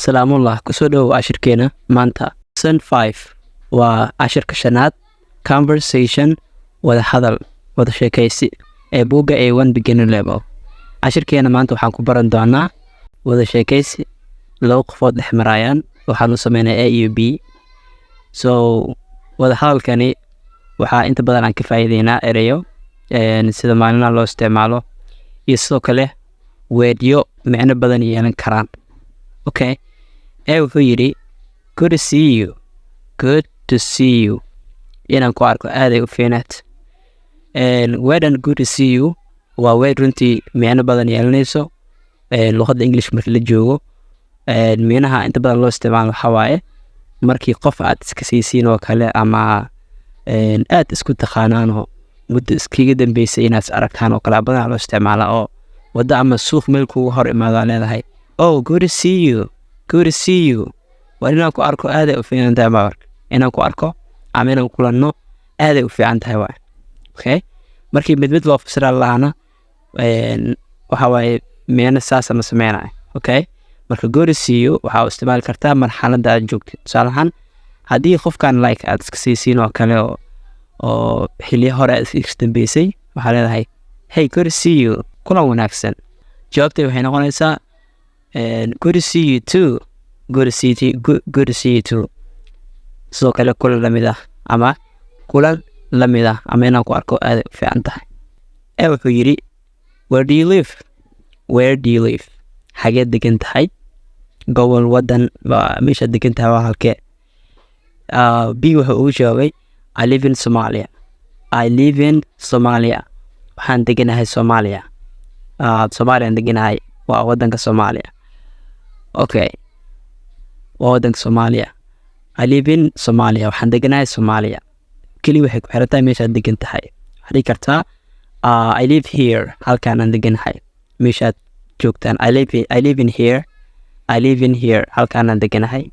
Salaamullah kusoo dhawow cashirkeena maanta. Lesson 5 waa cashirka shanaad conversation wada hadal wada sheekaysi ee buugga A1 beginner level. Cashirkeena maanta waxaan ku baran doonaa wada sheekaysi laba qofood dhex marayaan waxaan u sameynaa A iyo B. So wada hadalkani waxaa inta badan aan ka faa'iideynaa erayo sida maalinlaha loo isticmaalo iyo sidoo kale weedyo macno badan yeelan karaan. Okay. Wuxuu yidhi good to see you. Good to see you. Inaan ku arko aaday u fiinaad. Weedhan good to see you waa weed runtii macno badan yeelanayso luqadda English markii la joogo. Micnaha inta badan loo isticmaalo waxaa waaye markii qof aad iska siisiin oo kale ama aad isku taqaanaan oo muddo iskaga dambeysay inaad aragtaan oo kale badan loo isticmaala oo wada ama suuq meel kugu hor imaado leedahay. Oh, good to see you. Good to see you. Waa inaan ku arko aaday u fiican tahay marka. Inaan ku arko ama inaan kulanno aaday u fiican tahay waay. Okay? Markii mid loo fasiraa lahaana waxa waaye micno saas ama sameynaa. Okay? Marka good to see you waxa isticmaali kartaa marxaladda aad joogtid. Tusaale ahaan haddii qofkan like aad iska siisiin oo kale oo xilli hore aad iska dambeysay waxaa leedahay hey, good to see you. Kulan wanaagsan. Jawaabtay waxay noqonaysaa good to see you too. Good to see you too. Sidoo kale kulan lamid ah ama kulan lamid ah ama inaan ku arko aad u fiican tahay. Wuxuu yidhi where do you live? Where do you live? Xageed degan tahay? Gobol wadan meesha degan tahay waa halkee? B wuxuu ugu jawaabay I live in Somalia. I live in Somalia. Waxaan deganahay Soomaaliya. Soomaaliyaan deganahay waa wadanka Soomaaliya. Okay. Waa wadanka Soomaaliya. I live in Somalia. Waxaan deganahay Soomaaliya. Keli waxay ku xirantahay meeshaad degan tahay. Waxaad dhihi kartaa I live here. Halkaanaan deganahay. Meeshaad joogtaan. I live in here. I live in here. Halkaanaan deganahay.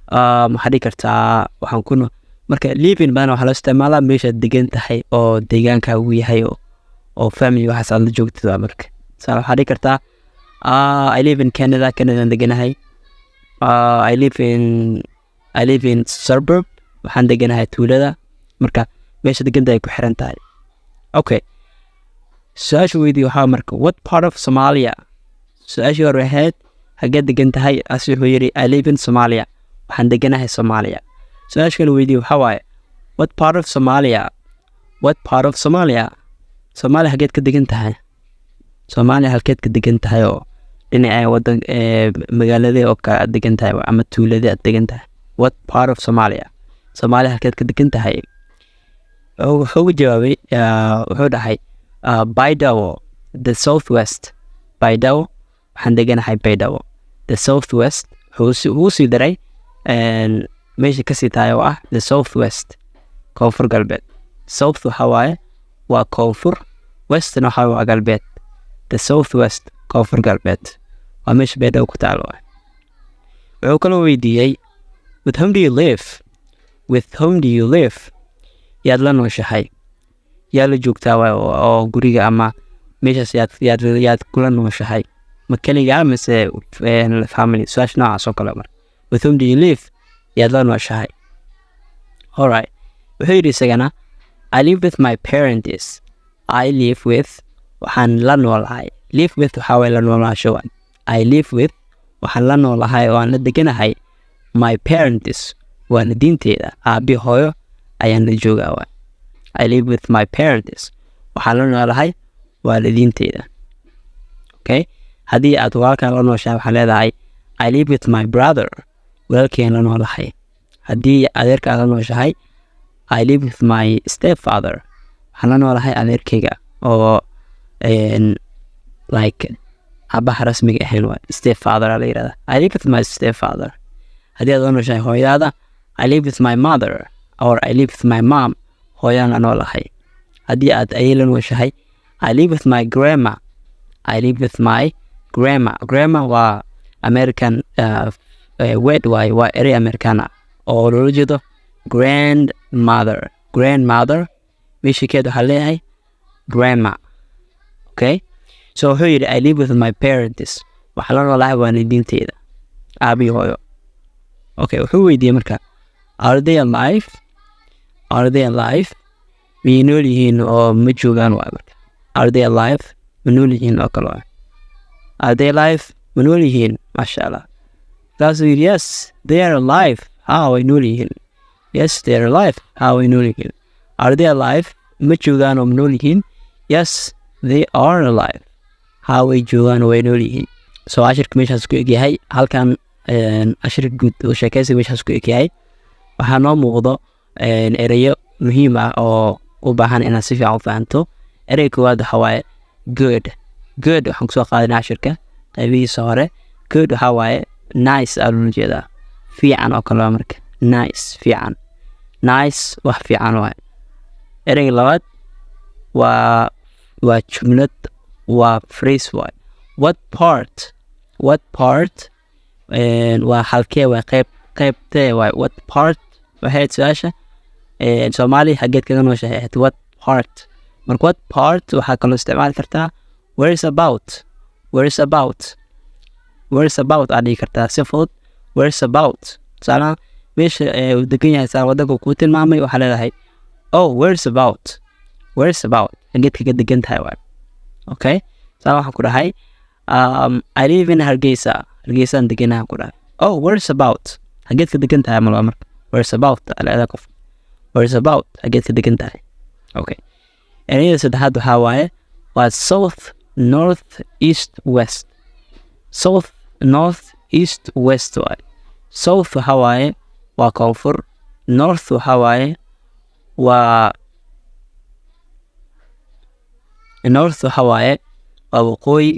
Waxaad dhihi kartaa waxaan ku marka live in badan waxaa loo isticmaalaa meeshaad degan tahay oo deegaanka uu yahay oo family waxaas aad la joogtid waa marka. Waxaad dhihi kartaa I live in Canada. Canadaan deganahay. I live in suburb. Waxaan deganahay tuulada. Marka meesha deganta ay ku xiran tahay. Okay. Su-aasha weydii waxaa marka what part of Somalia? Su-aashii hore ahayd xageed degan tahay asi wuxuu yidhi I live in Somalia. Waxaan deganahay Soomaaliya. Su-aasha kale weydii waxaa waaye what part of Somalia? What part of Somalia? Soomaaliya xageed ka degan tahay? Soomaaliya halkeed ka degan tahay oo dhinaca wadan magaaladee oo ka degan tahay ama tuuladee aad degan tahay? What part of Somalia? Soomaaliya halkeed ka degan tahay? Wuxuu jawaabay wuxuu dhahay Baydhabo, the southwest. Baydhabo waxaan deganahay Baydhabo. The southwest wuxuu sii daray meesha kasii tahay oo ah the southwest koonfur galbeed. South waxa waaye waa koonfur, westna waxa waa galbeed. The southwest koonfur galbeed waa meesha Baydhabo ku taalo. Wuxuu kaloo weydiiyey with whom do you live? With whom do you live? yaad la nooshahay? yaa la joogtaa oo guriga ama meeshaas yaad kula nooshahay? Ma keligaa mise family? Su-aasha noocaas oo kale mar. With whom do you live? yaad la nooshahay? Alright. Wuxuu yidhi isagana I live with my parents. I live with waxaan la noolahay. Live with waxaa waye la noolaasho. I live with waxaan la noolahay oo aan la deganahay my parents. Waalidiinteeda aabi hooyo ayaan la joogaa waay. I live with my parents. Waxaan la noolahay waalidiinteeda. Okay? Haddii aad walaalkaan la nooshahay waxaa leedahay I live with my brother. Walaalkeen la noolahay. Haddii adeerka aad la nooshahay I live with my stepfather. Waxaan la noolahay adeerkayga oo like abaha rasmiga ahayn waay. Stepfather la yiraahdaa. I live with my stepfather. Haddii aad la nooshahay hooyadaada I live with my mother or I live with my mom. Hooyaan la noolahay. Haddii aad ayay la nooshahay I live with my grandma. I live with my grandma. Grandma waa American word waaye waa erey Americana oo loola jeedo grandmother. Grandmother meeshakeed waxaa leeyahay grandma. Okay? So wuxuu yidhi I live with my parents. Waxaa la noolahay waalidiinteeda. aabi hooyo. Okay, wuxuu weydiiyey marka are they alive miyay nool yihiin oo ma joogaan waay marka are they alive ma nool yihiin oo kale waay are they alive ma nool yihiin masha Allah kaasuu yidhi yes they are alive way nool yihiin yes they are alive way nool yihiin are they alive ma joogaan oo ma nool yihiin yes they are alive way joogaan oo way nool yihiin so cashirka meeshaas ku egyahay halkan cashir guud oo sheekaysi meeshaas ku egyahay waxaa noo muuqdo erayo muhiim ah oo u baahan inaad si fiican u fahanto ereyga koowaad waxa waaye good waxaan kusoo qaadanay cashirka qaybihiisa hore good waxa waaye nice aa loola jeedaa fiican oo kale marka nice fiican nice wax fiican waaye ereyga labaad waa jumlad waa phrase waaye what part waa halkee waa qaybtee waaye what part waxay su-aasha Soomaali xageed kaga nooshahay what part marka what part waxaa kaloo isticmaali kartaa where's about aad dhihi kartaa si fudud where's about tusaalahaan meesha uu degan yahay saa wadanka kuu tilmaamay waxaa leedahay where's about xageed kaga degan tahay waay okay tusaala waxaan ku dhahay I live in Hargeysaan deganaha ku dhahay where's about xageed ka degan tahay malba marka where's about aleeda qof where's about xageed ka degan tahay okay ereyada saddexaad waxaa waaye waa south north east west waaye south waxaa waaye waa koonfur north waxaa waaye waa waqooyi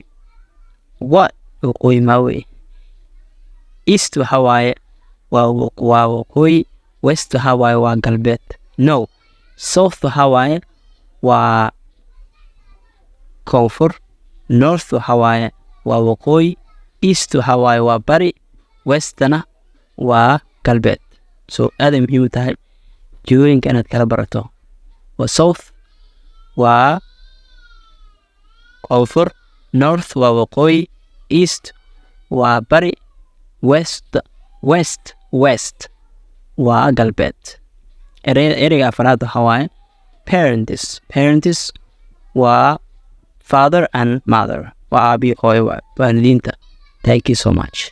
waqooyi maawey east waxaa waaye waa waqooyi west waxaa waaye waa galbeed south waxaa waaye waa koonfur north waxaa waaye waa waqooyi east waxaa waaye waa bari westna waa galbeed so aaday muhiim u tahay jihooyinka inaad kala barato waa south waa koonfur north waa waqooyi east waa bari west waa galbeed ereyga afraad waxaa waaye parents waa father and mother waa aabi hooyo waalidiinta thank you so much